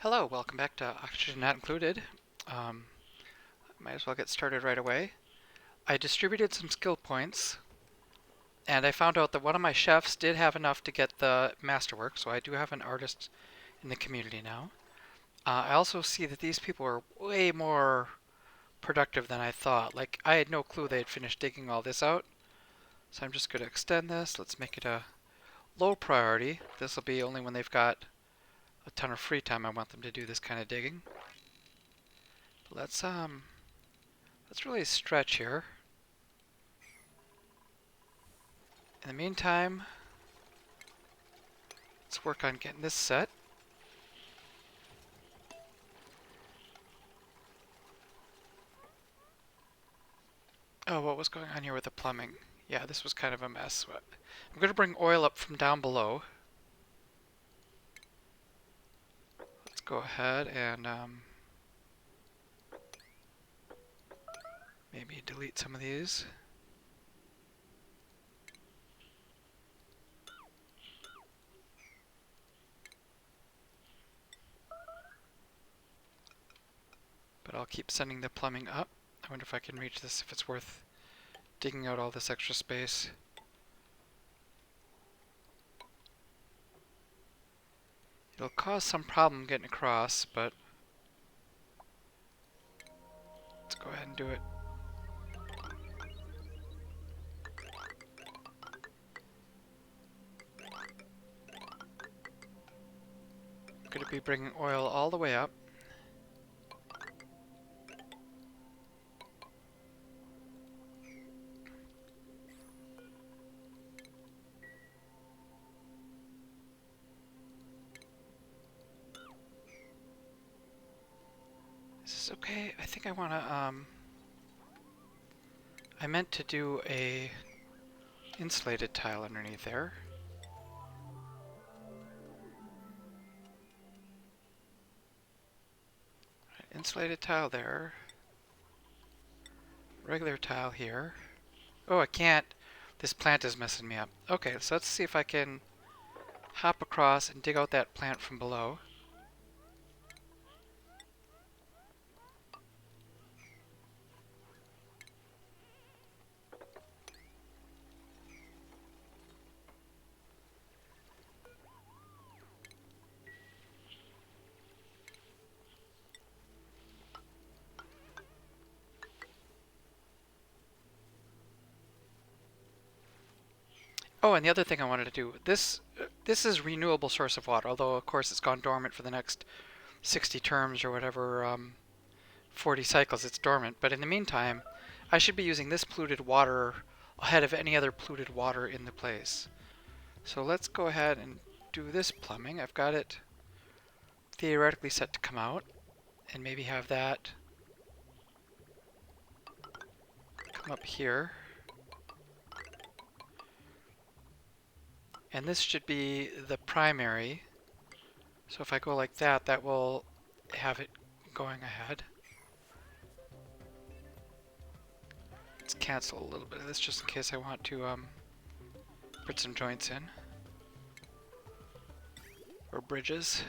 Hello, welcome back to Oxygen Not Included. Um, might as well get started right away. I distributed some skill points, and I found out that one of my chefs did have enough to get the masterwork, so I do have an artist in the community now. I also see that these people are way more productive than I thought. Like, I had no clue they had finished digging all this out, so I'm just going to extend this. Let's make it a low priority. This will be only when they've got a ton of free time I want them to do this kind of digging. Let's really stretch here. In the meantime, let's work on getting this set. Oh, what was going on here with the plumbing? Yeah, this was kind of a mess. I'm going to bring oil up from down below. Let's go ahead and maybe delete some of these. But I'll keep sending the plumbing up. I wonder if I can reach this, if it's worth digging out all this extra space. It'll cause some problem getting across, but let's go ahead and do it. I'm going to be bringing oil all the way up. Is this okay? I think I want to, I meant to do a insulated tile underneath there. Insulated tile there. Regular tile here. Oh, I can't. This plant is messing me up. Okay, so let's see if I can hop across and dig out that plant from below. Oh, and the other thing I wanted to do, this is renewable source of water, although of course it's gone dormant for the next 60 terms or whatever, 40 cycles it's dormant. But in the meantime, I should be using this polluted water ahead of any other polluted water in the place. So let's go ahead and do this plumbing. I've got it theoretically set to come out, and maybe have that come up here. And this should be the primary. So if I go like that, that will have it going ahead. Let's cancel a little bit of this just in case I want to put some joints in. Or bridges.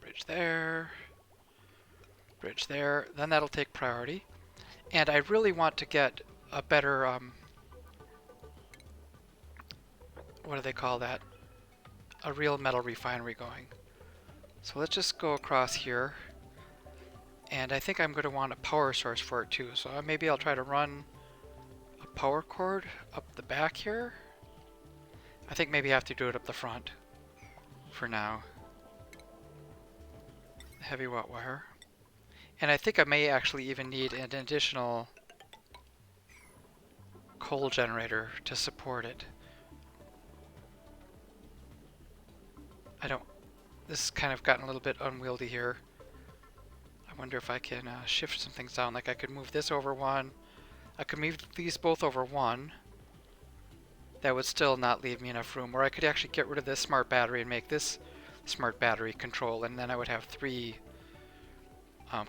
Bridge there. Bridge there. Then that'll take priority. And I really want to get a better, what do they call that? A real metal refinery going. So let's just go across here. And I think I'm going to want a power source for it too. So maybe I'll try to run a power cord up the back here. I think maybe I have to do it up the front for now. Heavy watt wire. And I think I may actually even need an additional coal generator to support it. This has kind of gotten a little bit unwieldy here. I wonder if I can shift some things down. Like I could move this over one. I could move these both over one. That would still not leave me enough room. Or I could actually get rid of this smart battery and make this smart battery control, and then I would have 3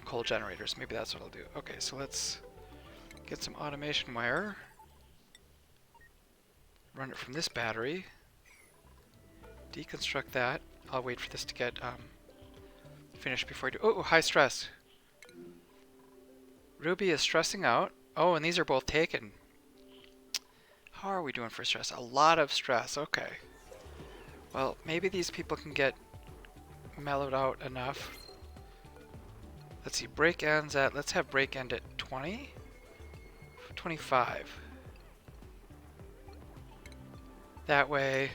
coal generators. Maybe that's what I'll do. Okay, so let's get some automation wire. Run it from this battery. Deconstruct that. I'll wait for this to get finish before I do. Oh, high stress. Ruby is stressing out. Oh, and these are both taken. How are we doing for stress? A lot of stress. Okay. Well, maybe these people can get mellowed out enough. Let's see. Break ends at... Let's have break end at 20? 25. That way,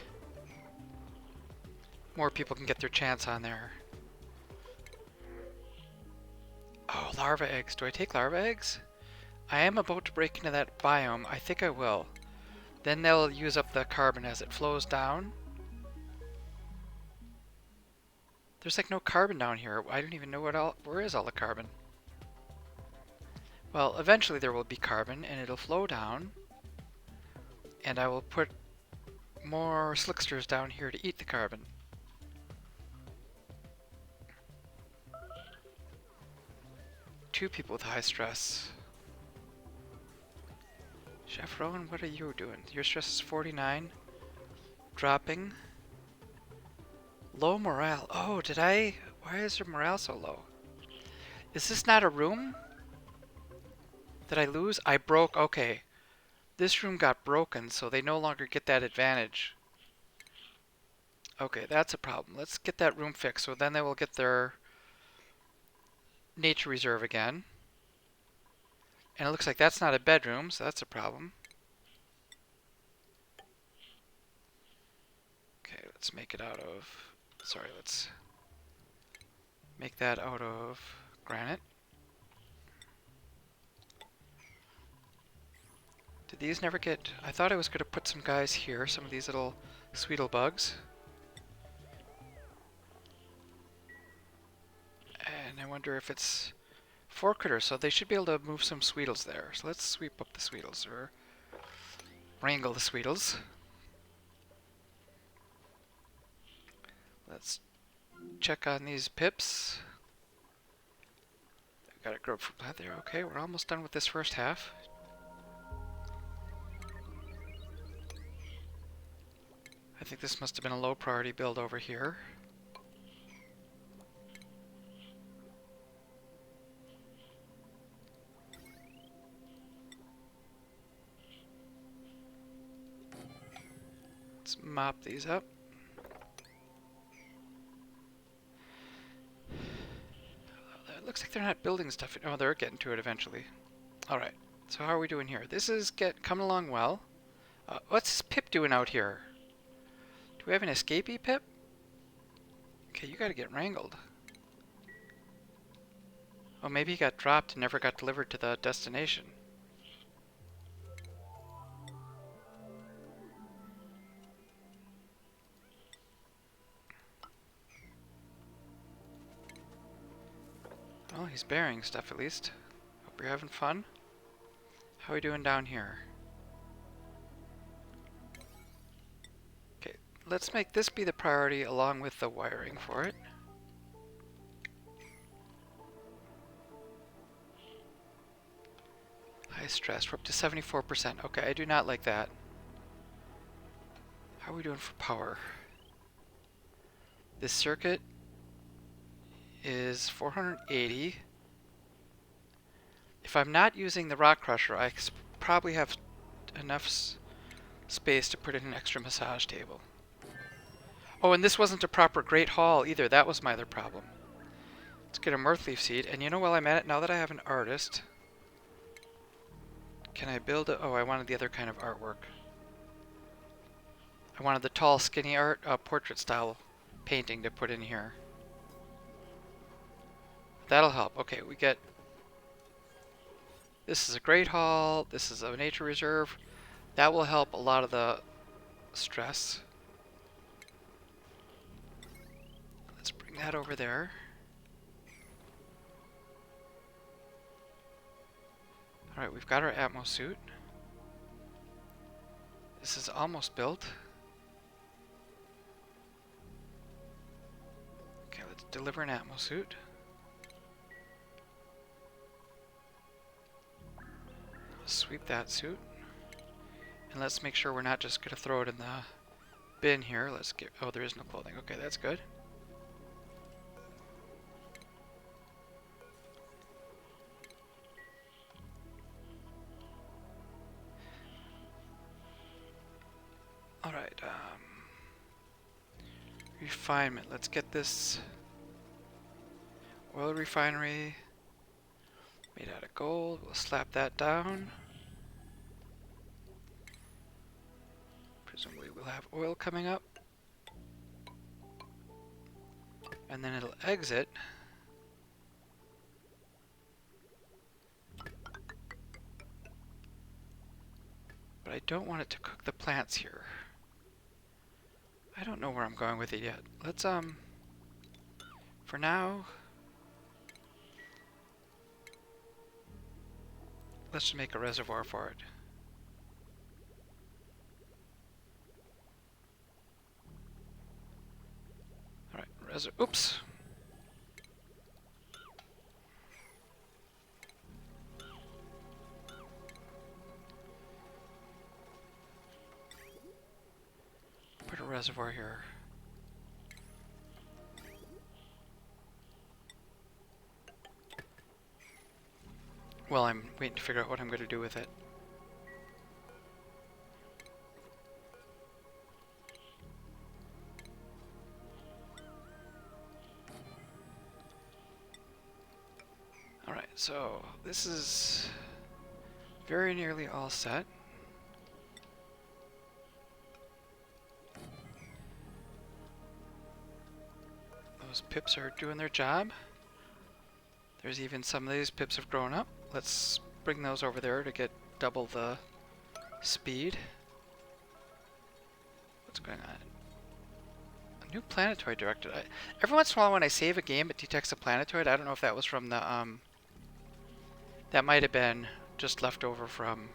more people can get their chance on there. Oh, larva eggs. Do I take larva eggs? I am about to break into that biome. I think I will. Then they'll use up the carbon as it flows down. There's like no carbon down here. I don't even know where is all the carbon. Well, eventually there will be carbon and it'll flow down. And I will put more slicksters down here to eat the carbon. Two people with high stress. Chef Rowan, what are you doing? Your stress is 49. Dropping. Low morale. Oh, did I? Why is your morale so low? Is this not a room? Did I lose? I broke. Okay. This room got broken, so they no longer get that advantage. Okay, that's a problem. Let's get that room fixed, so then they will get their nature reserve again. And it looks like that's not a bedroom, so that's a problem. Okay, let's make it out of... Sorry, let's make that out of granite. Did these never get... I thought I was going to put some guys here, some of these little sweetle bugs. And I wonder if it's 4 critters, so they should be able to move some sweetles there. So let's sweep up the sweetles, or wrangle the sweetles. Let's check on these pips. I've got a grapefruit plant there. Okay, we're almost done with this first half. I think this must have been a low priority build over here. Let's mop these up. It looks like they're not building stuff. Oh, they're getting to it eventually. Alright, so how are we doing here? This is coming along well. What's Pip doing out here? Do we have an escapee, Pip? Okay, you gotta get wrangled. Oh, maybe he got dropped and never got delivered to the destination. Well, he's burying stuff at least. Hope you're having fun. How are we doing down here? Okay, let's make this be the priority along with the wiring for it. High stress, we're up to 74%. Okay, I do not like that. How are we doing for power? This circuit is 480. If I'm not using the rock crusher, I probably have enough space to put in an extra massage table. Oh, and this wasn't a proper Great Hall either. That was my other problem. Let's get a mirthleaf seed. And you know, while I'm at it, now that I have an artist, can I build a... Oh, I wanted the other kind of artwork. I wanted the tall, skinny art, portrait style painting to put in here. That'll help. Okay, we get... This is a Great Hall. This is a nature reserve. That will help a lot of the stress. Let's bring that over there. Alright, we've got our Atmo suit. This is almost built. Okay, let's deliver an Atmo suit. Sweep that suit. And let's make sure we're not just going to throw it in the bin here. Let's get... Oh, there is no clothing. Okay, that's good. Alright, refinement. Let's get this oil refinery made out of gold. We'll slap that down. Presumably we'll have oil coming up. And then it'll exit. But I don't want it to cook the plants here. I don't know where I'm going with it yet. Let's, for now, let's just make a reservoir for it. Alright, oops! Put a reservoir here. Well, I'm waiting to figure out what I'm going to do with it. Alright, so this is very nearly all set. Those pips are doing their job. There's even some of these pips have grown up. Let's bring those over there to get double the speed. What's going on? A new planetoid directed. Every once in a while when I save a game it detects a planetoid. I don't know if that was from the that might have been just left over from...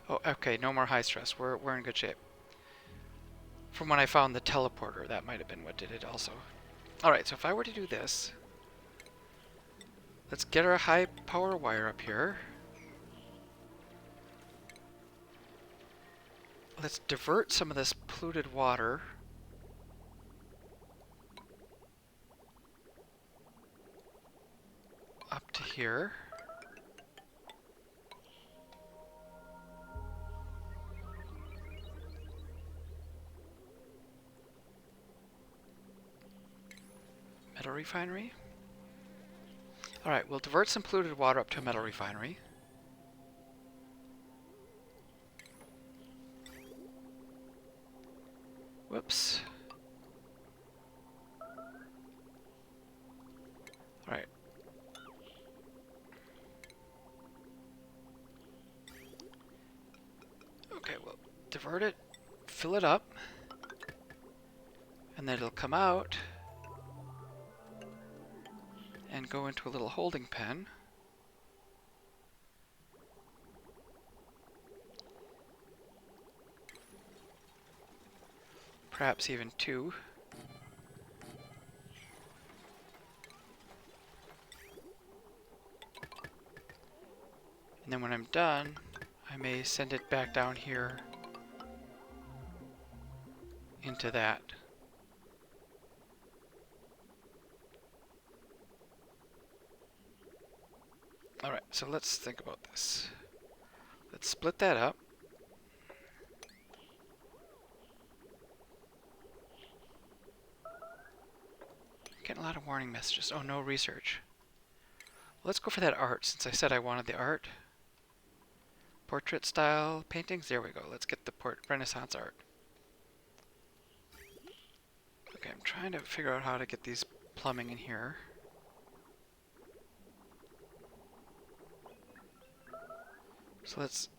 Oh, okay, no more high stress. We're in good shape. From when I found the teleporter, that might have been what did it also. Alright, so if I were to do this, let's get our high power wire up here. Let's divert some of this polluted water. Up to here. Metal refinery. Alright, we'll divert some polluted water up to a metal refinery. Whoops. Alright. Okay, we'll divert it, fill it up, and then it'll come out and go into a little holding pen. Perhaps even two. And then when I'm done, I may send it back down here into that. Alright, so let's think about this. Let's split that up. Getting a lot of warning messages. Oh, no research. Let's go for that art, since I said I wanted the art. Portrait style paintings. There we go. Let's get the Renaissance art. Okay, I'm trying to figure out how to get these plumbing in here. So let's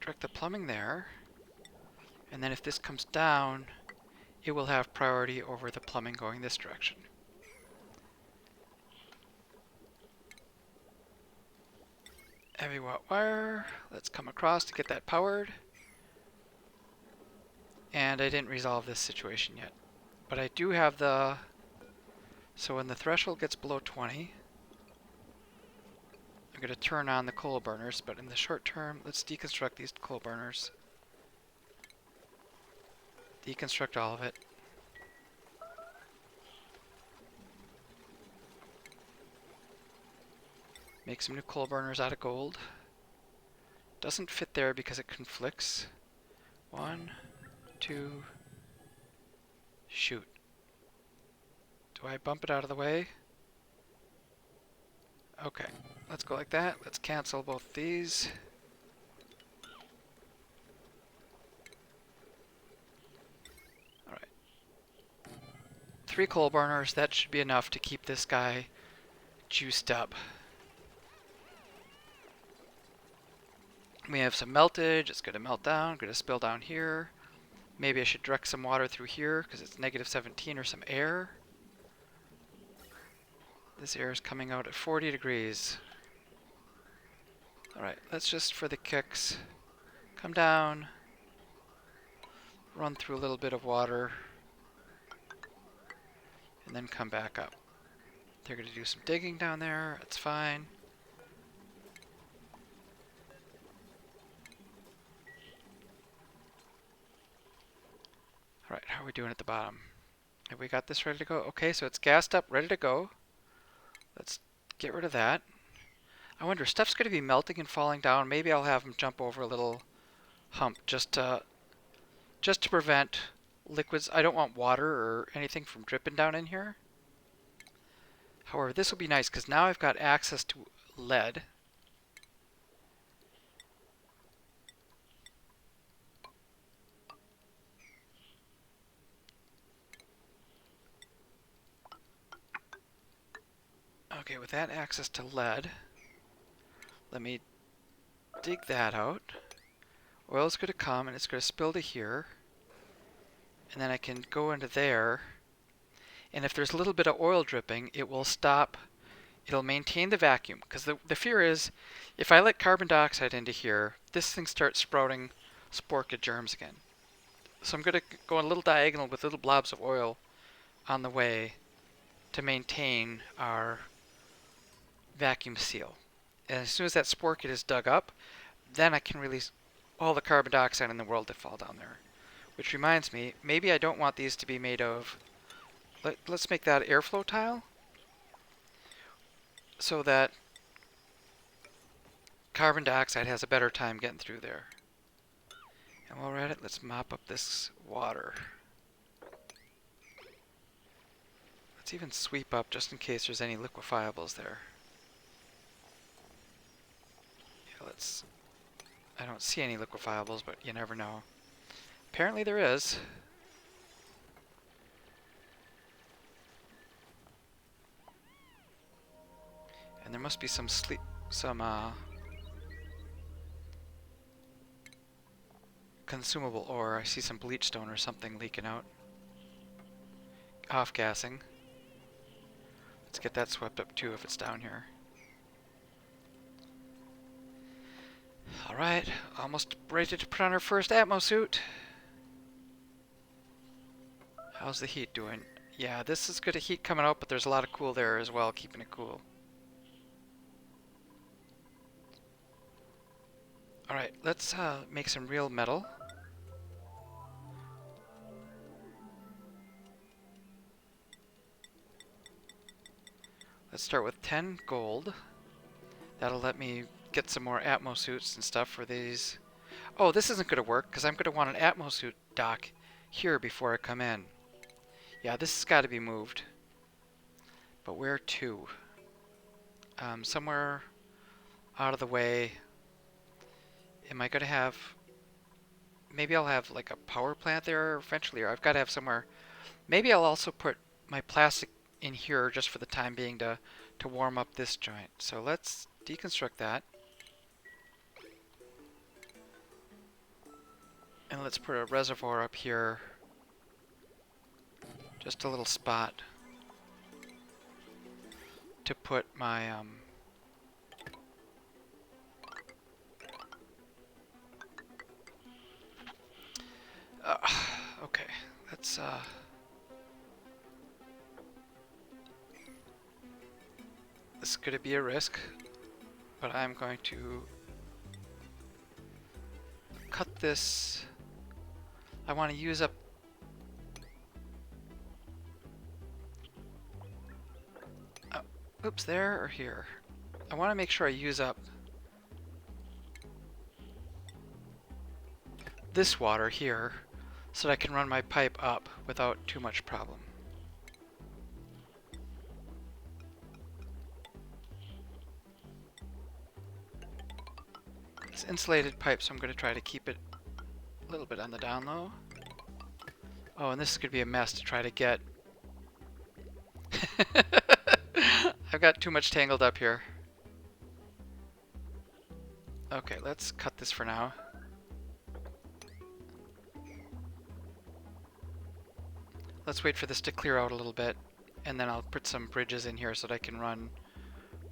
direct the plumbing there. And then if this comes down, it will have priority over the plumbing going this direction. Heavy watt wire. Let's come across to get that powered. And I didn't resolve this situation yet. But I do have the... So when the threshold gets below 20, I'm going to turn on the coal burners, but in the short term, let's deconstruct these coal burners. Deconstruct all of it. Make some new coal burners out of gold. Doesn't fit there because it conflicts. 1, 2. Shoot. Do I bump it out of the way? Okay, let's go like that. Let's cancel both these. Alright. 3 coal burners, that should be enough to keep this guy juiced up. We have some meltage, it's going to melt down, going to spill down here. Maybe I should direct some water through here because it's negative 17 or some air. This air is coming out at 40 degrees. Alright, let's just for the kicks come down, run through a little bit of water, and then come back up. They're going to do some digging down there, it's fine. Alright, how are we doing at the bottom? Have we got this ready to go? Okay, so it's gassed up, ready to go. Let's get rid of that. I wonder, stuff's going to be melting and falling down. Maybe I'll have them jump over a little hump just to prevent liquids. I don't want water or anything from dripping down in here. However, this will be nice because now I've got access to lead. Okay, with that access to lead, let me dig that out. Oil's going to come and it's going to spill to here. And then I can go into there. And if there's a little bit of oil dripping, it will stop. It'll maintain the vacuum. Because the fear is, if I let carbon dioxide into here, this thing starts sprouting sporca germs again. So I'm going to go a little diagonal with little blobs of oil on the way to maintain our vacuum seal. And as soon as that spork is dug up, then I can release all the carbon dioxide in the world that fall down there. Which reminds me, maybe I don't want these to be made of... Let's make that airflow tile, so that carbon dioxide has a better time getting through there. And while we're at it, let's mop up this water. Let's even sweep up just in case there's any liquefiables there. Yeah, I don't see any liquefiables, but you never know. Apparently there is. And there must be some consumable ore. I see some bleach stone or something leaking out. Off-gassing. Let's get that swept up too if it's down here. Alright, almost ready to put on our first atmo suit. How's the heat doing? Yeah, this is good heat coming out, but there's a lot of cool there as well, keeping it cool. Alright, let's make some real metal. Let's start with 10 gold. That'll let me get some more atmo suits and stuff for these. Oh, this isn't going to work because I'm going to want an atmo suit dock here before I come in. Yeah, this has got to be moved. But where to? Somewhere out of the way. Am I going to have... Maybe I'll have like a power plant there eventually, or I've got to have somewhere... Maybe I'll also put my plastic in here just for the time being to warm up this joint. So let's deconstruct that. And let's put a reservoir up here. Just a little spot to put my okay, let's this is going to be a risk, but I'm going to cut this. I want to use up oops, there or here. I want to make sure I use up this water here so that I can run my pipe up without too much problem. It's insulated pipe, so I'm going to try to keep it a little bit on the down low. Oh, and this is going to be a mess to try to get. I've got too much tangled up here. Okay, let's cut this for now. Let's wait for this to clear out a little bit, and then I'll put some bridges in here so that I can run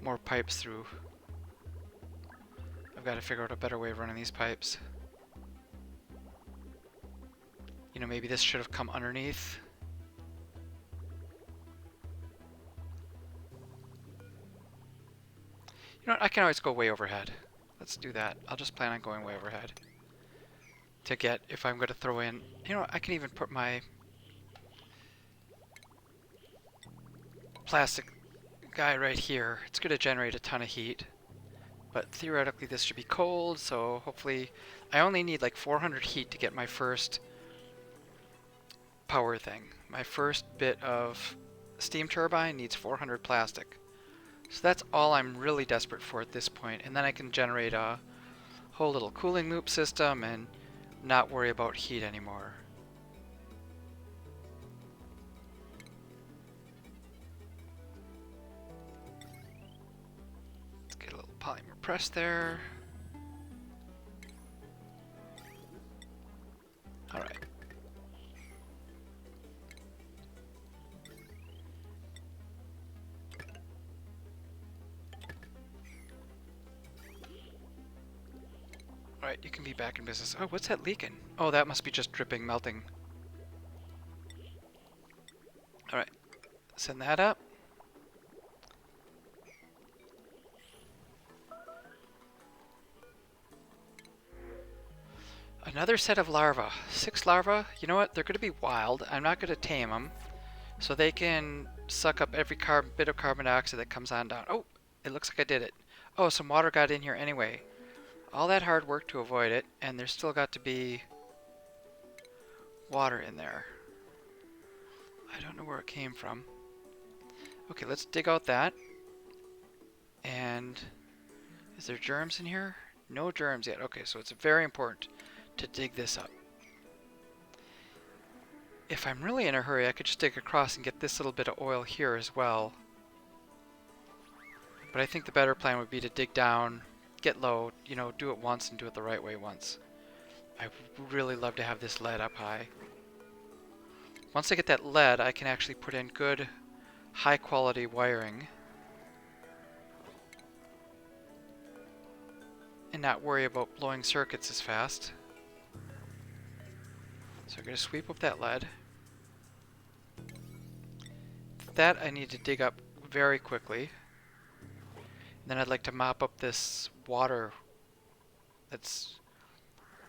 more pipes through. I've got to figure out a better way of running these pipes. You know, maybe this should have come underneath. You know what, I can always go way overhead. Let's do that. I'll just plan on going way overhead. To get, if I'm going to throw in, you know, I can even put my plastic guy right here. It's going to generate a ton of heat. But theoretically this should be cold, so hopefully I only need like 400 heat to get my first power thing. My first bit of steam turbine needs 400 plastic. So that's all I'm really desperate for at this point, and then I can generate a whole little cooling loop system and not worry about heat anymore. Let's get a little polymer press there. All right. Alright, you can be back in business. Oh, what's that leaking? Oh, that must be just dripping, melting. Alright, send that up. Another set of larvae. 6 larvae. You know what? They're going to be wild. I'm not going to tame them. So they can suck up every bit of carbon dioxide that comes on down. Oh, it looks like I did it. Oh, some water got in here anyway. All that hard work to avoid it, and there's still got to be water in there. I don't know where it came from. Okay, let's dig out that. And is there germs in here? No germs yet. Okay, so it's very important to dig this up. If I'm really in a hurry, I could just dig across and get this little bit of oil here as well. But I think the better plan would be to dig down, get low, you know, do it once and do it the right way once. I would really love to have this lead up high. Once I get that lead, I can actually put in good, high quality wiring and not worry about blowing circuits as fast. So I'm going to sweep up that lead. That I need to dig up very quickly. And then I'd like to mop up this water that's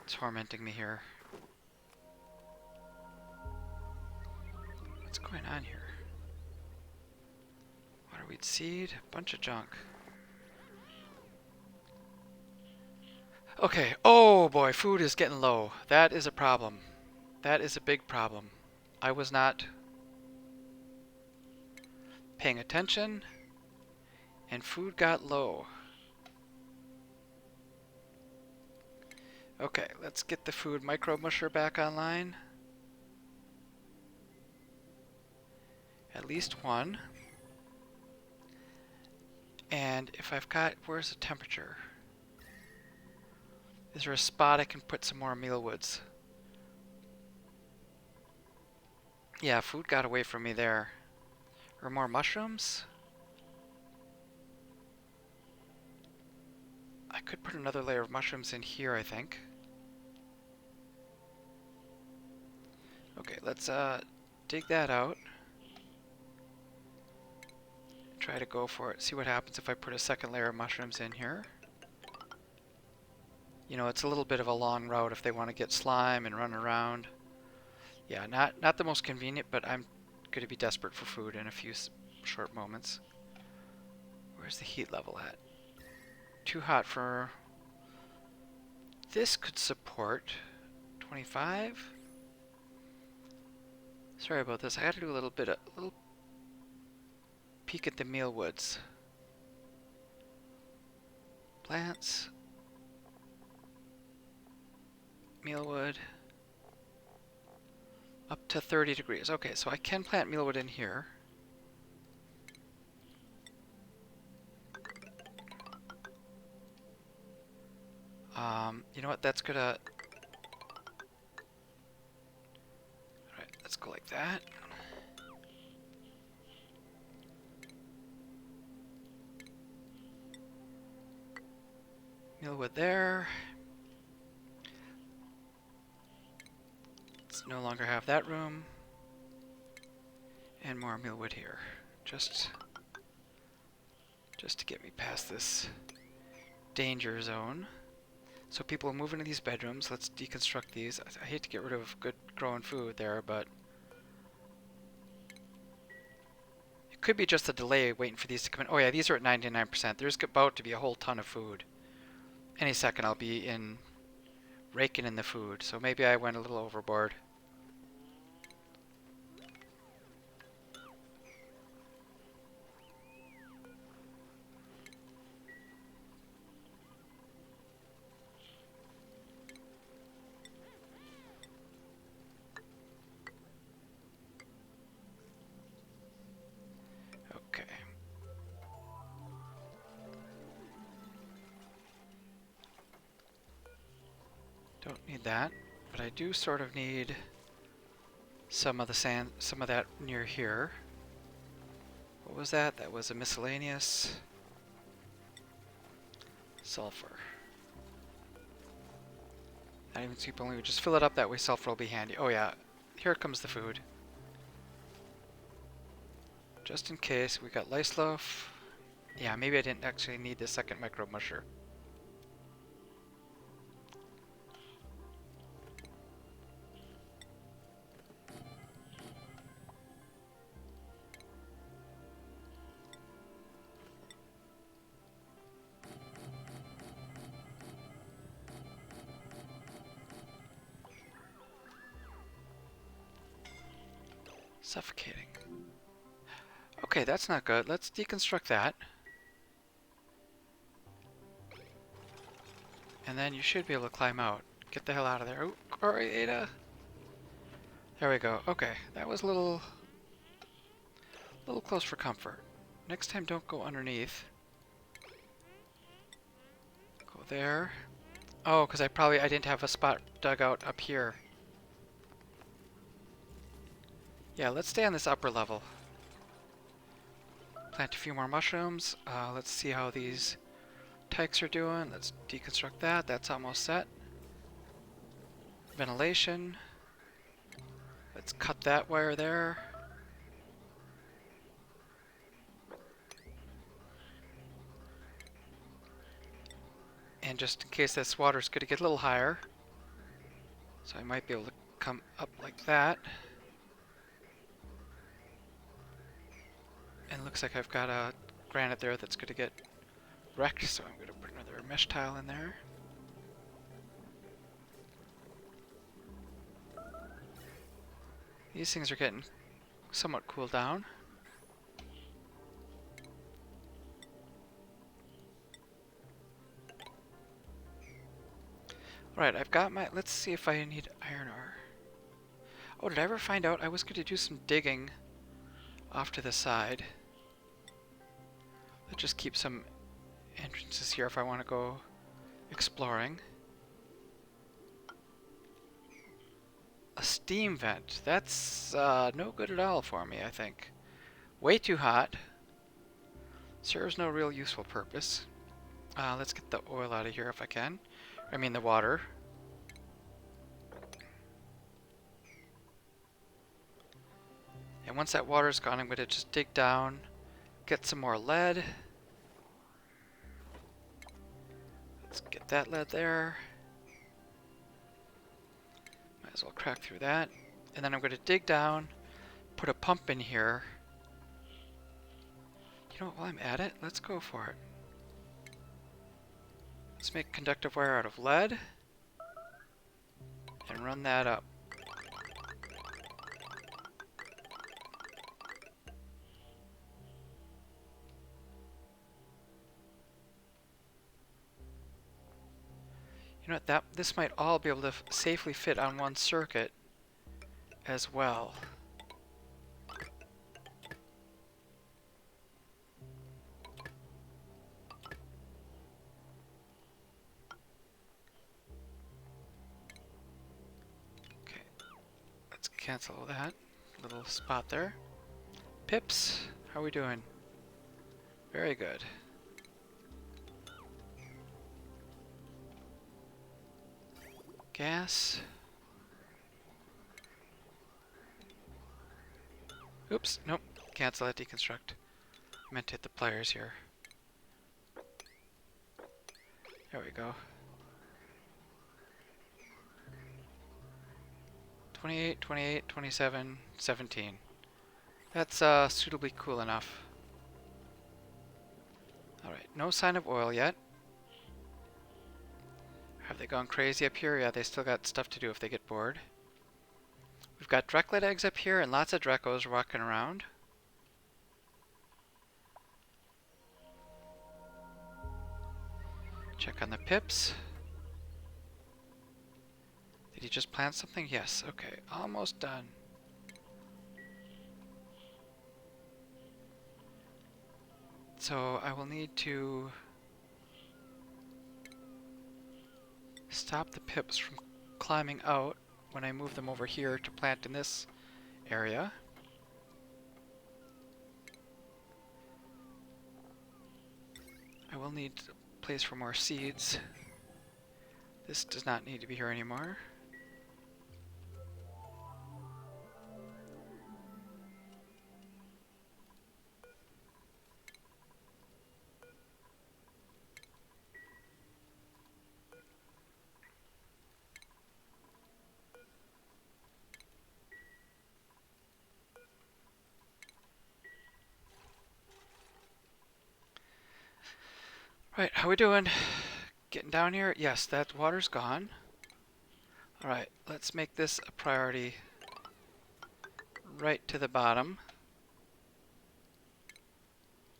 tormenting me here. What's going on here? Waterweed seed, a bunch of junk. Okay, oh boy, food is getting low. That is a problem. That is a big problem. I was not paying attention, and food got low. Okay, let's get the food micro musher back online. At least one. And if I've got, where's the temperature? Is there a spot I can put some more mealwoods? Yeah, food got away from me there. Or more mushrooms? I could put another layer of mushrooms in here, I think. Okay, let's dig that out. Try to go for it. See what happens if I put a second layer of mushrooms in here. You know, it's a little bit of a long route if they want to get slime and run around. Yeah, not the most convenient, but I'm going to be desperate for food in a few short moments. Where's the heat level at? Too hot for... This could support 25. Sorry about this. I had to do a little peek at the mealwoods. Plants. Mealwood. Up to 30 degrees. Okay, so I can plant mealwood in here. You know what? That's gonna... Alright, let's go like that. Mealwood there. Let's no longer have that room. And more mealwood here. Just to get me past this danger zone. So people move into these bedrooms. Let's deconstruct these. I hate to get rid of good growing food there, but it could be just a delay waiting for these to come in. Oh yeah, these are at 99%. There's about to be a whole ton of food. Any second I'll be in raking in the food. So maybe I went a little overboard. Okay. Don't need that, but I do sort of need some of the sand, some of that near here. What was that? That was a miscellaneous sulfur. Not even super only. We just fill it up that way. Sulfur will be handy. Oh yeah, here comes the food. Just in case, we got lice loaf. Yeah, maybe I didn't actually need the second microbe musher. Suffocating. Okay, that's not good. Let's deconstruct that. And then you should be able to climb out. Get the hell out of there. Oh, Ada. There we go. Okay, that was a little close for comfort. Next time, don't go underneath. Go there. Oh, because I didn't have a spot dug out up here. Yeah, let's stay on this upper level. Plant a few more mushrooms. Let's see how these tykes are doing. Let's deconstruct that. That's almost set. Ventilation. Let's cut that wire there. And just in case this water's going to get a little higher, so I might be able to come up like that. And looks like I've got a granite there that's going to get wrecked, so I'm going to put another mesh tile in there. These things are getting somewhat cooled down. Alright, I've got my... Let's see if I need iron ore. Oh, did I ever find out I was going to do some digging off to the side? Let's just keep some entrances here if I want to go exploring. A steam vent. That's no good at all for me, I think. Way too hot. Serves no real useful purpose. Let's get the oil out of here if I can. I mean the water. And once that water's gone, I'm going to just dig down, get some more lead. Let's get that lead there. Might as well crack through that. And then I'm going to dig down, put a pump in here. You know what, while I'm at it, let's go for it. Let's make conductive wire out of lead and run that up. You know what, that this might all be able to safely fit on one circuit as well. Okay, let's cancel that little spot there. Pips, how are we doing? Very good. Gas. Oops, nope. Cancel that deconstruct. I meant to hit the pliers here. There we go. 28, 28, 27, 17. That's suitably cool enough. Alright, no sign of oil yet. Have they gone crazy up here? Yeah, they still got stuff to do if they get bored. We've got Drecklet eggs up here and lots of Dreckos walking around. Check on the pips. Did he just plant something? Yes, okay, almost done. So I will need to stop the pips from climbing out when I move them over here to plant in this area. I will need a place for more seeds. This does not need to be here anymore. Right, how we doing? Getting down here? Yes, that water's gone. Alright, let's make this a priority right to the bottom.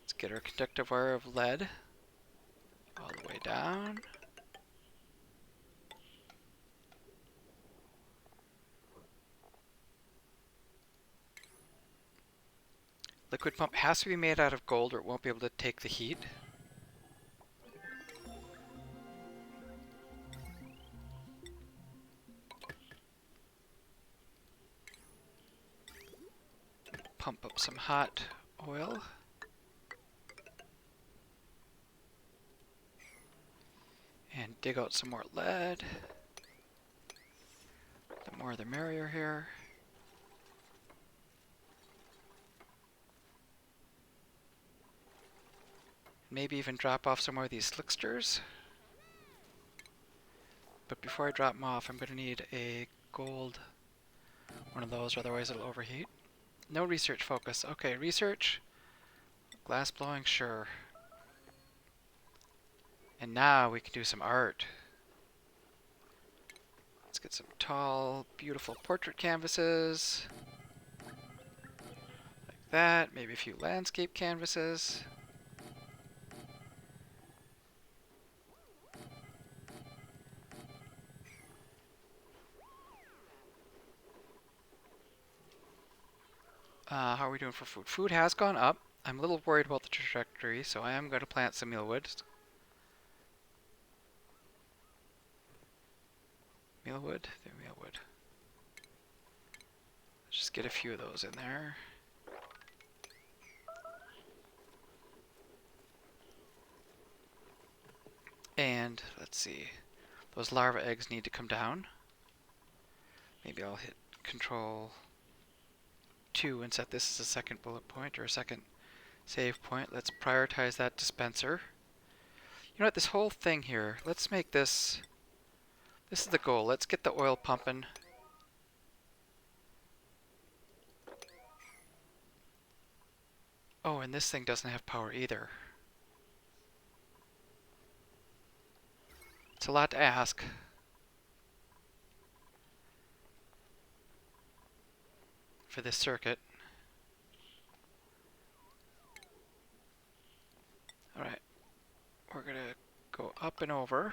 Let's get our conductive wire of lead all the way down. Liquid pump has to be made out of gold or it won't be able to take the heat. Pump up some hot oil. And dig out some more lead. The more the merrier here. Maybe even drop off some more of these slicksters. But before I drop them off, I'm going to need a gold one of those, otherwise it'll overheat. No research focus. Okay, research. Glass blowing, sure. And now we can do some art. Let's get some tall, beautiful portrait canvases. Like that. Maybe a few landscape canvases. How are we doing for food? Food has gone up. I'm a little worried about the trajectory, so I am going to plant some mealwood. Mealwood? The mealwood. Let's just get a few of those in there. And let's see. Those larva eggs need to come down. Maybe I'll hit Control 2 and set this as a second bullet point or a second save point. Let's prioritize that dispenser. You know what, this whole thing here, let's make this, this is the goal. Let's get the oil pumping. Oh, and this thing doesn't have power either. It's a lot to ask. For this circuit. Alright, we're gonna go up and over.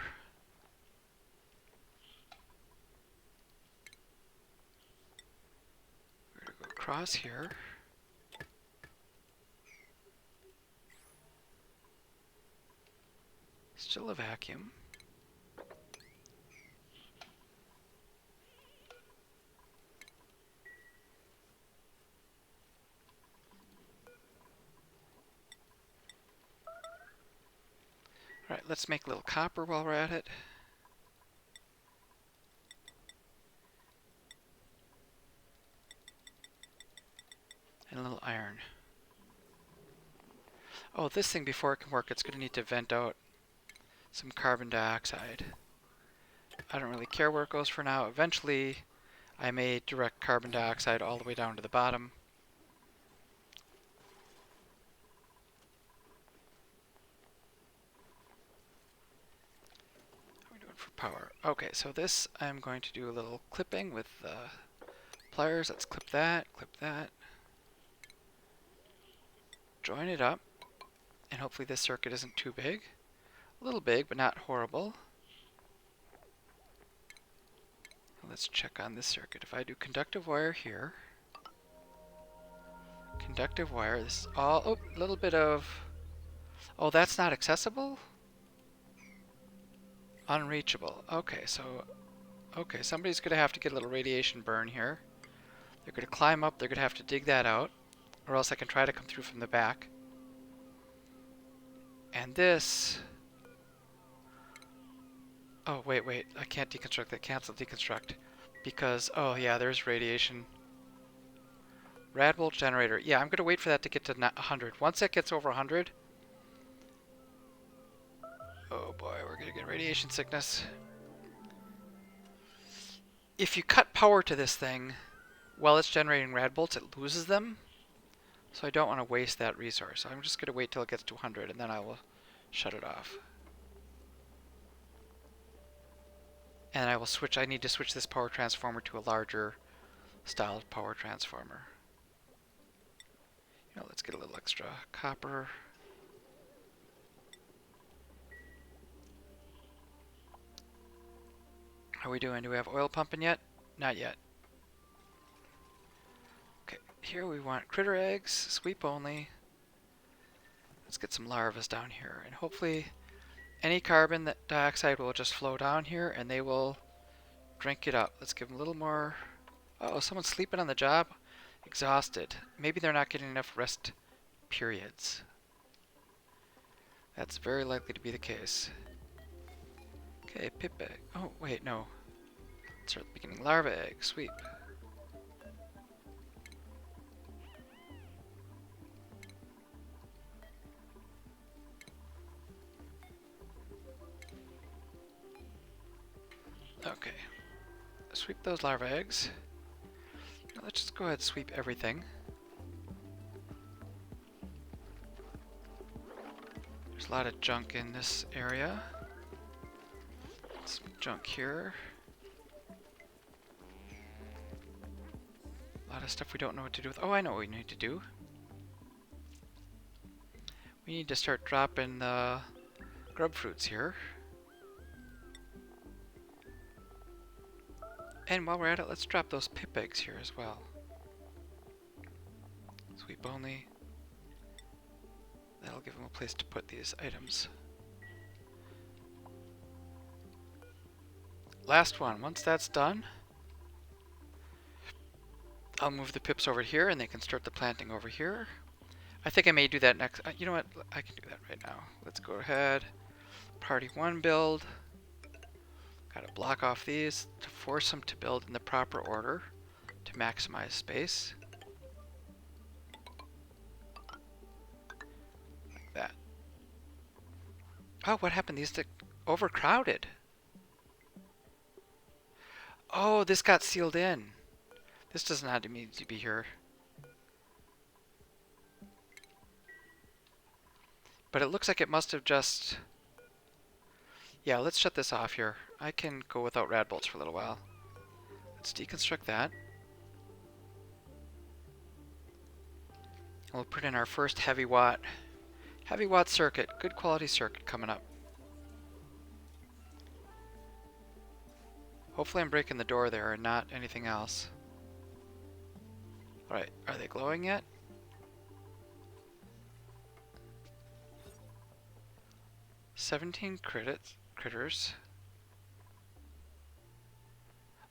across here. Still a vacuum. Alright, let's make a little copper while we're at it. And a little iron. Oh, this thing, before it can work, it's going to need to vent out some carbon dioxide. I don't really care where it goes for now. Eventually, I may direct carbon dioxide all the way down to the bottom. How are we doing for power? Okay, so this I'm going to do a little clipping with pliers. Let's clip that, join it up, and hopefully this circuit isn't too big. A little big, but not horrible. Let's check on this circuit. If I do conductive wire here, conductive wire, this is all, oh, a little bit of, oh, that's not accessible? Unreachable. Okay, so, okay, somebody's going to have to get a little radiation burn here. They're going to climb up, they're going to have to dig that out, or else I can try to come through from the back. And this, oh, wait, I can't deconstruct that, cancel deconstruct, because, oh yeah, there's radiation. Rad volt generator, yeah, I'm going to wait for that to get to 100. Once that gets over 100, oh boy, we're going to get radiation sickness. If you cut power to this thing while it's generating rad volts, it loses them. So I don't want to waste that resource. So I'm just going to wait till it gets to 100 and then I will shut it off. And I will switch, I need to switch this power transformer to a larger style power transformer. You know, let's get a little extra copper. How are we doing? Do we have oil pumping yet? Not yet. Okay, here we want critter eggs, sweep only. Let's get some larvas down here, and hopefully any carbon dioxide will just flow down here and they will drink it up. Let's give them a little more. Uh-oh, someone's sleeping on the job. Exhausted. Maybe they're not getting enough rest periods. That's very likely to be the case. Okay, pip egg. Oh, wait, no. Let's start at the beginning. Larva egg, sweep. Okay. Sweep those larva eggs. Now let's just go ahead and sweep everything. There's a lot of junk in this area. Some junk here. A lot of stuff we don't know what to do with. Oh, I know what we need to do. We need to start dropping the grub fruits here. And while we're at it, let's drop those pip eggs here as well. Sweep only. That'll give them a place to put these items. Last one. Once that's done, I'll move the pips over here and they can start the planting over here. I think I may do that next. You know what? I can do that right now. Let's go ahead. Party 1 build. Gotta block off these to force them to build in the proper order to maximize space. Like that. Oh, what happened? These are overcrowded. Oh, this got sealed in. This doesn't have to need to be here. But it looks like it must have just... Yeah, let's shut this off here. I can go without rad bolts for a little while. Let's deconstruct that. We'll put in our first heavy watt circuit. Good quality circuit coming up. Hopefully I'm breaking the door there and not anything else. Alright, are they glowing yet? Critters.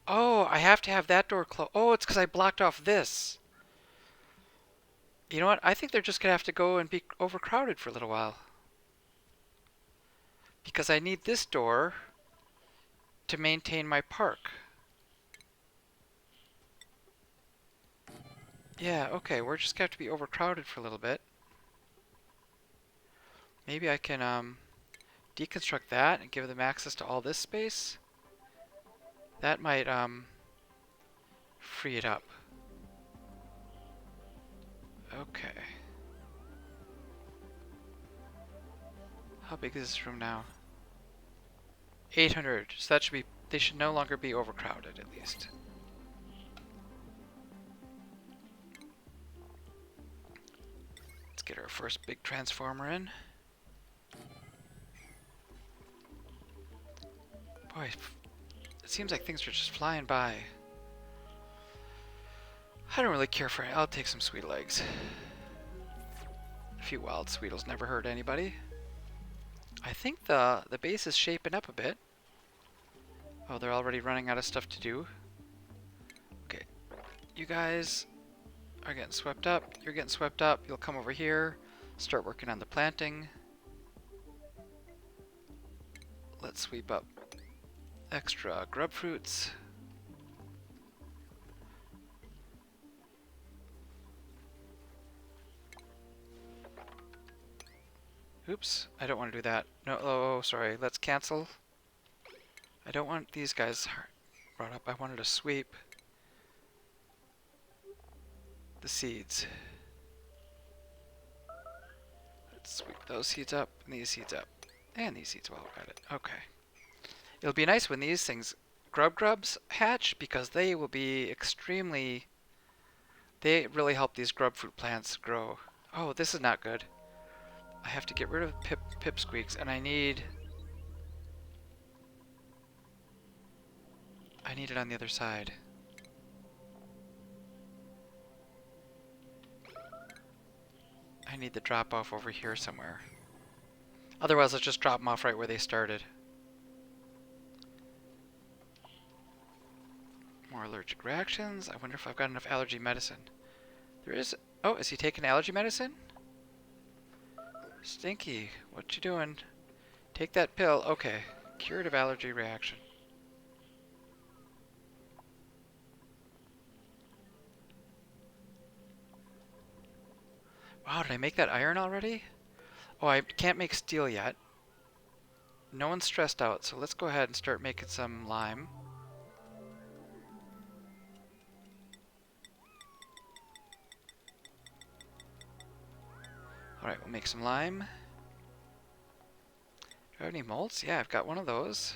Oh, I have to have that door closed. Oh, it's because I blocked off this. You know what? I think they're just going to have to go and be overcrowded for a little while. Because I need this door to maintain my park. Yeah, okay, we're just going to have to be overcrowded for a little bit. Maybe I can deconstruct that and give them access to all this space. That might free it up. Okay. How big is this room now? 800. So that should be, they should no longer be overcrowded at least. Let's get our first big transformer in. Boy, it seems like things are just flying by. I don't really care for it. I'll take some sweet legs. A few wild sweetles never hurt anybody. I think the base is shaping up a bit. Oh, they're already running out of stuff to do. Okay, you guys are getting swept up. You're getting swept up. You'll come over here, start working on the planting. Let's sweep up extra grub fruits. Oops, I don't want to do that. No, oh, sorry. Let's cancel. I don't want these guys brought up. I wanted to sweep the seeds. Let's sweep those seeds up and these seeds up. And these seeds while we're at it. Okay. It'll be nice when these things, grubs, hatch because they will be extremely... They really help these grub fruit plants grow. Oh, this is not good. I have to get rid of pipsqueaks and I need it on the other side. I need the drop off over here somewhere. Otherwise, let's just drop them off right where they started. More allergic reactions. I wonder if I've got enough allergy medicine. There is... Oh, is he taking allergy medicine? Stinky, what you doing? Take that pill. Okay. Curative allergy reaction. Wow, did I make that iron already? Oh, I can't make steel yet. No one's stressed out, so let's go ahead and start making some lime. Alright, we'll make some lime. Do I have any molds? Yeah, I've got one of those.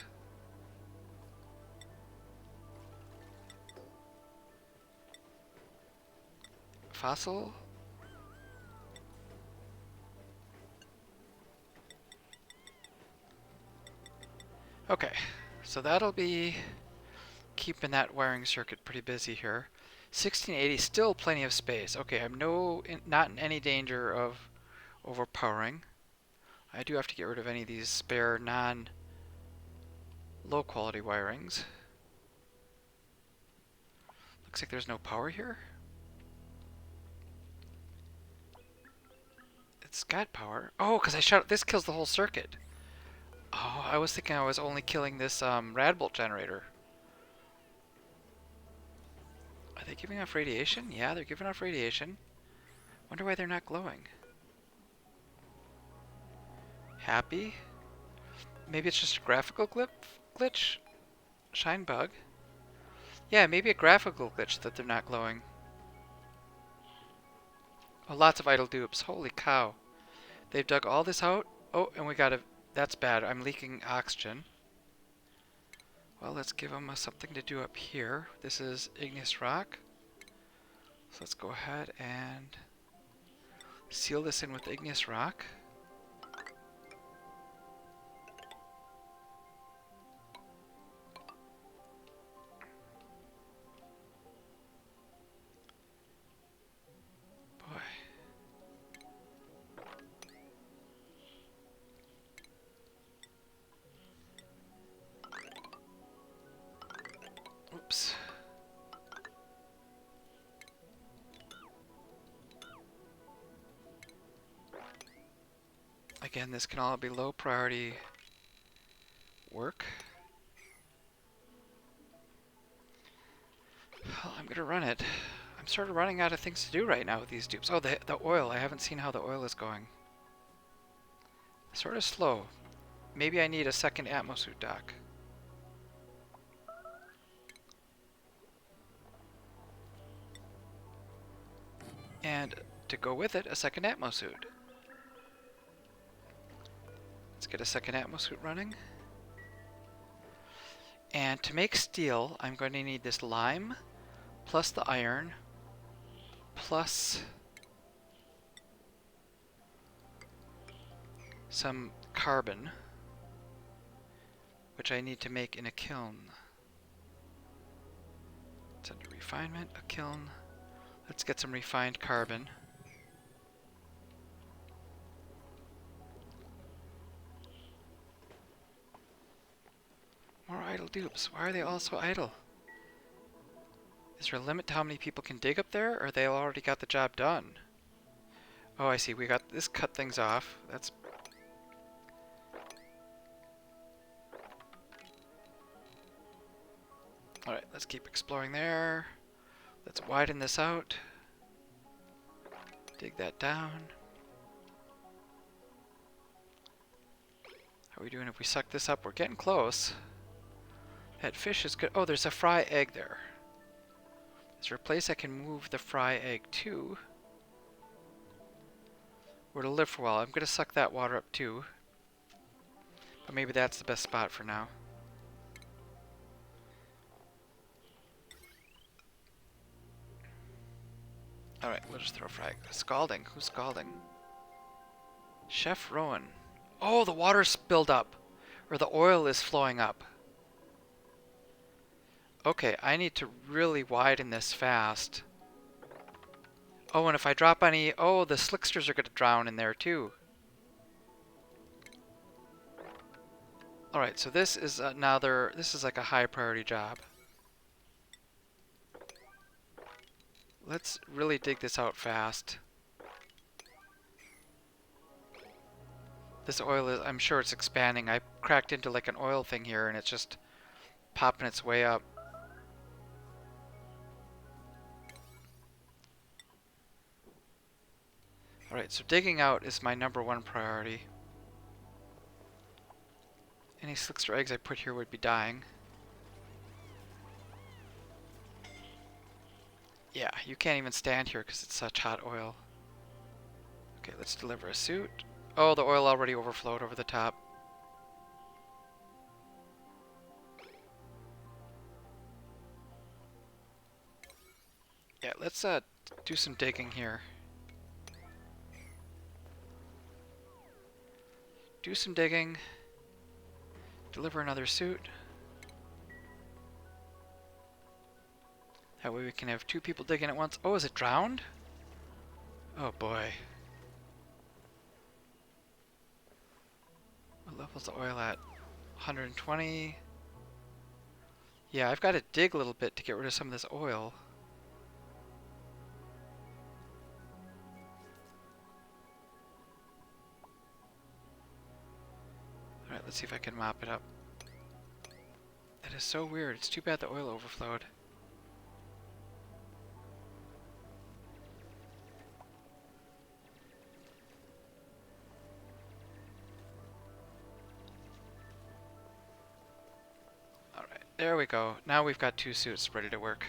Fossil. Okay, so that'll be keeping that wiring circuit pretty busy here. 1680, still plenty of space. Okay, I'm not in any danger of overpowering. I do have to get rid of any of these spare non-low quality wirings. Looks like there's no power here. It's got power. Oh, because I shot this kills the whole circuit. Oh, I was thinking I was only killing this Radbolt generator. Are they giving off radiation? Yeah, they're giving off radiation. Wonder why they're not glowing. Happy? Maybe it's just a graphical glitch? Shine bug? Yeah, maybe a graphical glitch that they're not glowing. Oh, lots of idle dupes. Holy cow. They've dug all this out. Oh, and we got a... That's bad. I'm leaking oxygen. Well, let's give them something to do up here. This is igneous rock. So let's go ahead and seal this in with igneous rock. Again, this can all be low priority work. Well, I'm gonna run it. I'm sort of running out of things to do right now with these dupes. Oh, the oil. I haven't seen how the oil is going. Sort of slow. Maybe I need a second atmosuit dock. And to go with it, a second atmosuit. Let's get a second atmosuit running. And to make steel, I'm going to need this lime, plus the iron, plus some carbon, which I need to make in a kiln. It's under refinement, a kiln. Let's get some refined carbon. More idle dupes. Why are they all so idle? Is there a limit to how many people can dig up there, or they already got the job done? Oh, I see. We got this cut things off. That's... Alright, let's keep exploring there. Let's widen this out. Dig that down. How are we doing if we suck this up? We're getting close. That fish is good. Oh, there's a fry egg there. Is there a place I can move the fry egg to? Or to live for a while. I'm going to suck that water up too. But maybe that's the best spot for now. Alright, we'll just throw a fry egg. Scalding. Who's scalding? Chef Rowan. Oh, the water spilled up. Or the oil is flowing up. Okay, I need to really widen this fast. Oh, and if I drop any... Oh, the slicksters are going to drown in there too. Alright, so this is another... This is like a high priority job. Let's really dig this out fast. This oil is... I'm sure it's expanding. I cracked into like an oil thing here and it's just popping its way up. Alright, so digging out is my #1 priority. Any slickster eggs I put here would be dying. Yeah, you can't even stand here because it's such hot oil. Okay, let's deliver a suit. Oh, the oil already overflowed over the top. Yeah, let's do some digging here. Do some digging. Deliver another suit. That way we can have 2 people digging at once. Oh, is it drowned? Oh boy. What level's the oil at? 120. Yeah, I've got to dig a little bit to get rid of some of this oil. Alright, let's see if I can mop it up. That is so weird. It's too bad the oil overflowed. Alright, there we go. Now we've got 2 suits ready to work.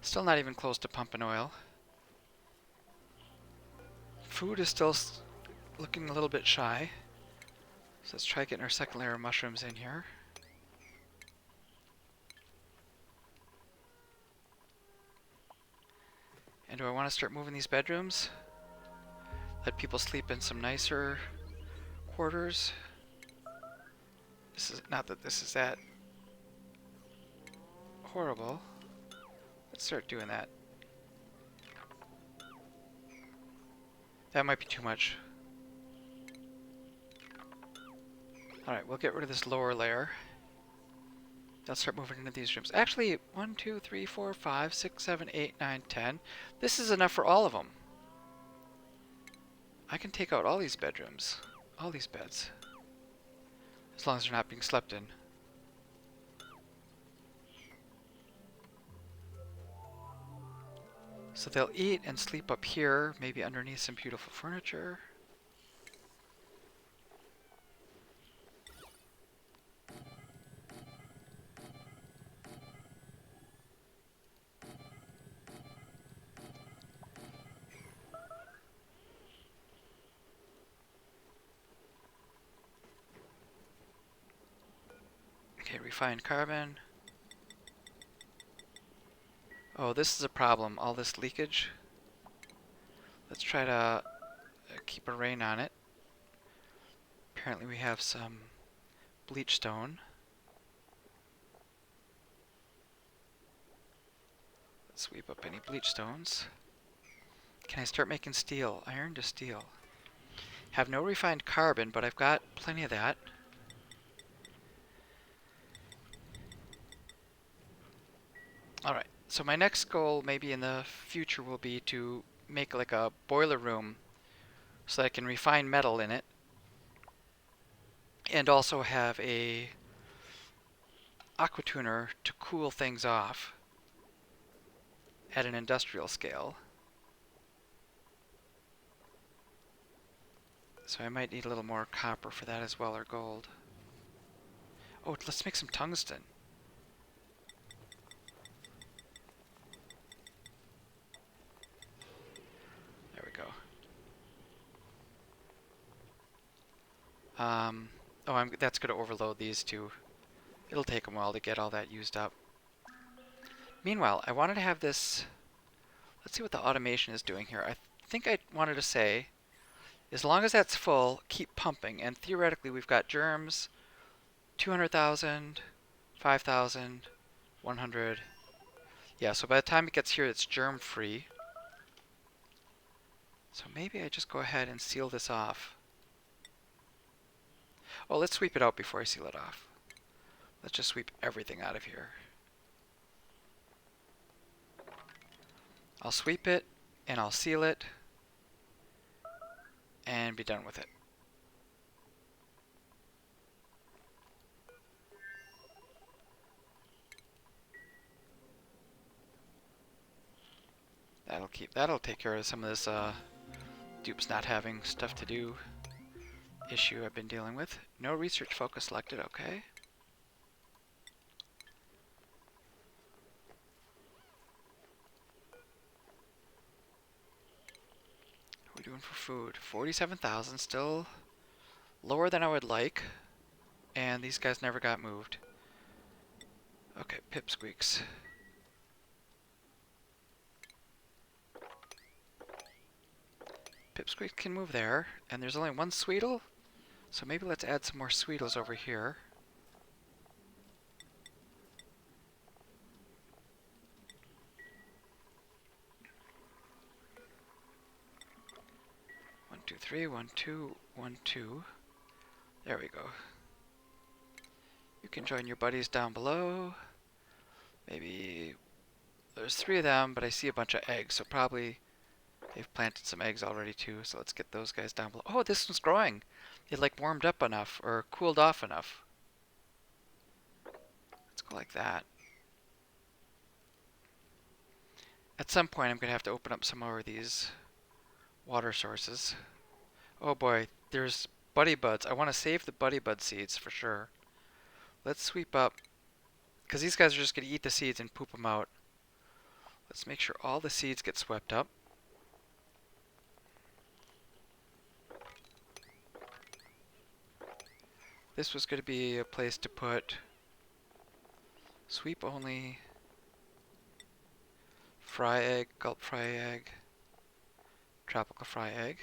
Still not even close to pumping oil. Food is still looking a little bit shy. So let's try getting our second layer of mushrooms in here. And do I want to start moving these bedrooms? Let people sleep in some nicer quarters. This is not that this is that horrible. Let's start doing that. That might be too much. Alright, we'll get rid of this lower layer. I'll start moving into these rooms. Actually, 1, 2, 3, 4, 5, 6, 7, 8, 9, 10. This is enough for all of them. I can take out all these bedrooms, all these beds, as long as they're not being slept in. So they'll eat and sleep up here, maybe underneath some beautiful furniture. Okay, refined carbon. Oh, this is a problem, all this leakage. Let's try to keep a rein on it. Apparently we have some bleach stone. Let's sweep up any bleach stones. Can I start making steel? Iron to steel. Have no refined carbon, but I've got plenty of that. Alright, so my next goal maybe in the future will be to make like a boiler room so that I can refine metal in it. And also have a aqua tuner to cool things off at an industrial scale. So I might need a little more copper for that as well, or gold. Oh, let's make some tungsten. There we go. That's going to overload these two. It'll take a while to get all that used up. Meanwhile, I wanted to have this... Let's see what the automation is doing here. I think I wanted to say, as long as that's full, keep pumping. And theoretically, we've got germs, 200,000, 5,000, 100. Yeah, so by the time it gets here, it's germ-free. So maybe I just go ahead and seal this off. Oh, let's sweep it out before I seal it off. Let's just sweep everything out of here. I'll sweep it, and I'll seal it, and be done with it. That'll take care of some of this dupes not having stuff to do issue I've been dealing with. No research focus selected, okay. What are we doing for food? 47,000, still lower than I would like. And these guys never got moved. Okay, pipsqueaks. Pipsqueak can move there, and there's only one sweetle, so maybe let's add some more sweetles over here. One, two, three, 1, 2, 1, 2. There we go. You can join your buddies down below. Maybe there's 3 of them, but I see a bunch of eggs, so probably they've planted some eggs already too, so let's get those guys down below. Oh, this one's growing. It like warmed up enough, or cooled off enough. Let's go like that. At some point I'm going to have to open up some more of these water sources. Oh boy, there's buddy buds. I want to save the buddy bud seeds for sure. Let's sweep up, because these guys are just going to eat the seeds and poop them out. Let's make sure all the seeds get swept up. This was going to be a place to put sweep only, fry egg, gulp fry egg, tropical fry egg.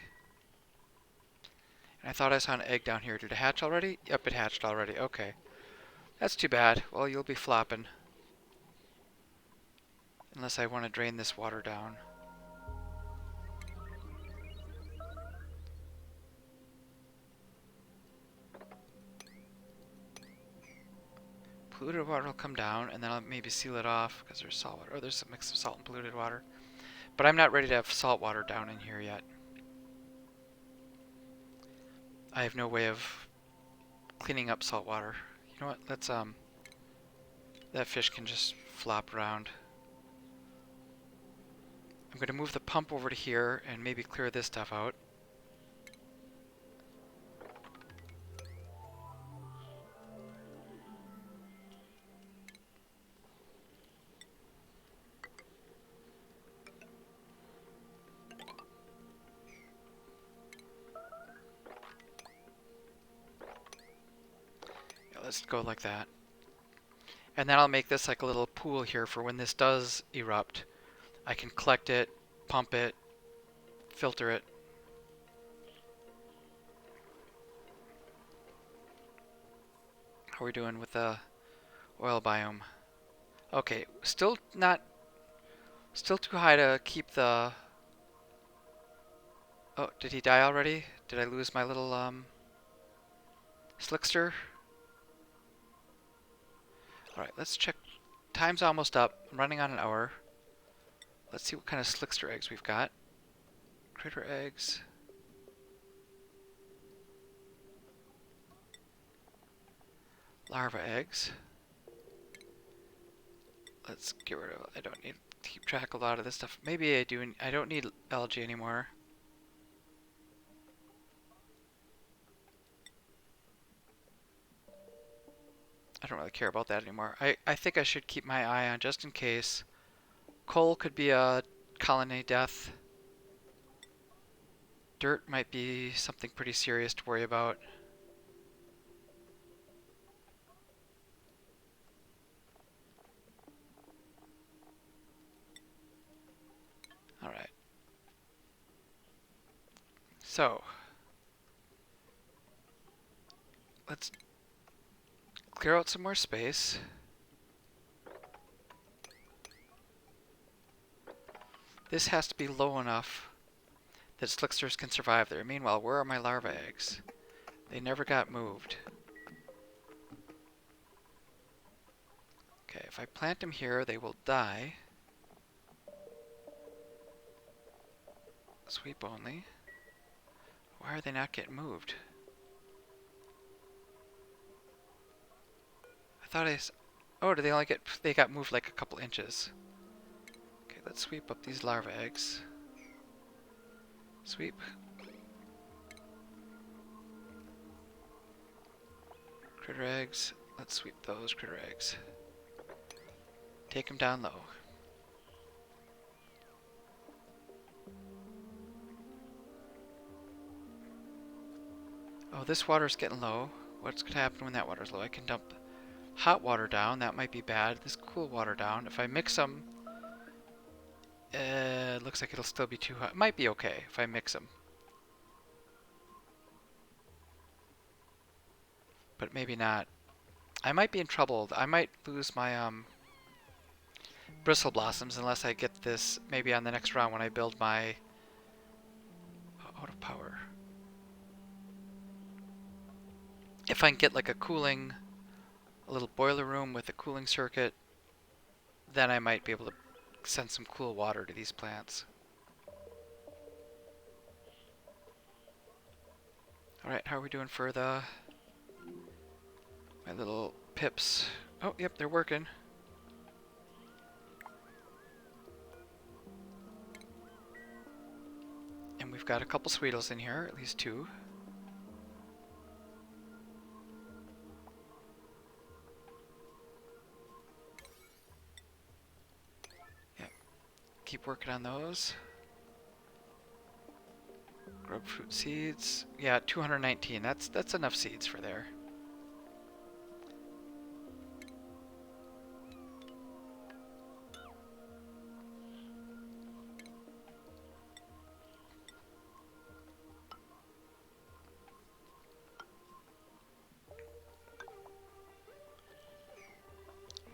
And I thought I saw an egg down here. Did it hatch already? Yep, it hatched already. Okay. That's too bad. Well, you'll be flopping. Unless I want to drain this water down. Polluted water will come down, and then I'll maybe seal it off because there's salt water. Oh, there's a mix of salt and polluted water. But I'm not ready to have salt water down in here yet. I have no way of cleaning up salt water. You know what? Let's that fish can just flop around. I'm going to move the pump over to here and maybe clear this stuff out. Yeah, let's go like that. And then I'll make this like a little pool here for when this does erupt. I can collect it, pump it, filter it. How are we doing with the oil biome? Okay, still too high to keep the... Oh, did he die already? Did I lose my little slickster? Alright, let's check. Time's almost up. I'm running on an hour. Let's see what kind of slickster eggs we've got. Critter eggs. Larva eggs. Let's get rid of... I don't need to keep track of a lot of this stuff. Maybe I do. I don't need algae anymore. I don't really care about that anymore. I think I should keep my eye on just in case. Coal could be a colony death. Dirt might be something pretty serious to worry about. Alright. So, let's clear out some more space. This has to be low enough that slicksters can survive there. Meanwhile, where are my larva eggs? They never got moved. Okay, if I plant them here, they will die. Sweep only. Why are they not getting moved? I thought oh, did they only get... They got moved like a couple inches. Okay, let's sweep up these larva eggs. Sweep. Critter eggs. Let's sweep those critter eggs. Take them down low. Oh, this water's getting low. What's going to happen when that water's low? I can dump hot water down. That might be bad. This cool water down. If I mix them, it looks like it'll still be too hot. It might be okay if I mix them. But maybe not. I might be in trouble. I might lose my bristle blossoms unless I get this maybe on the next round when I build my out of power. If I can get like a little boiler room with a cooling circuit, then I might be able to send some cool water to these plants. Alright, how are we doing for my little pips? Oh, yep, they're working. And we've got a couple sweetles in here, at least two. Yep, keep working on those. Grapefruit seeds. Yeah, 219. That's enough seeds for there.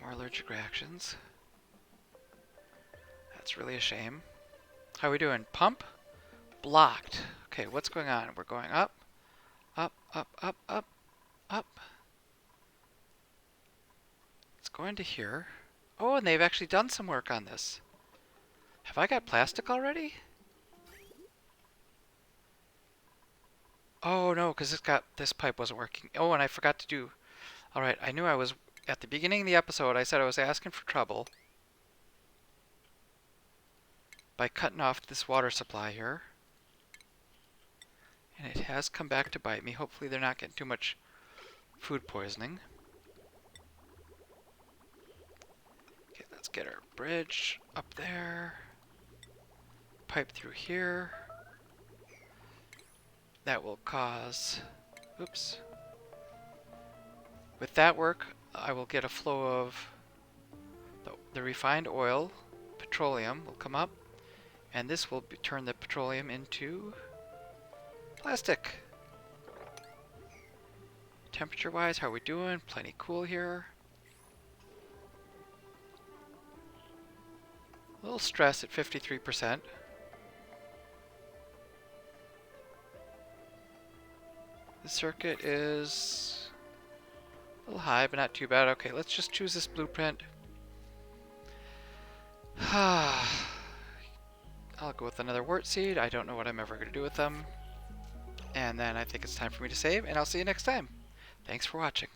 More allergic reactions. That's really a shame. How are we doing? Pump? Blocked. Okay, what's going on? We're going up, up, up, up, up, up. It's going to here. Oh, and they've actually done some work on this. Have I got plastic already? Oh no, because this pipe wasn't working. Oh, and I forgot to do. All right, I knew I was at the beginning of the episode. I said I was asking for trouble by cutting off this water supply here, and it has come back to bite me. Hopefully, they're not getting too much food poisoning. Okay, let's get our bridge up there. Pipe through here. That will cause. Oops. With that work, I will get a flow of the refined oil, petroleum will come up, and this will turn the petroleum into plastic. Temperature-wise, how are we doing? Plenty cool here. A little stress at 53%. The circuit is a little high, but not too bad. Okay, let's just choose this blueprint. I'll go with another wort seed. I don't know what I'm ever going to do with them. And then I think it's time for me to save, and I'll see you next time. Thanks for watching.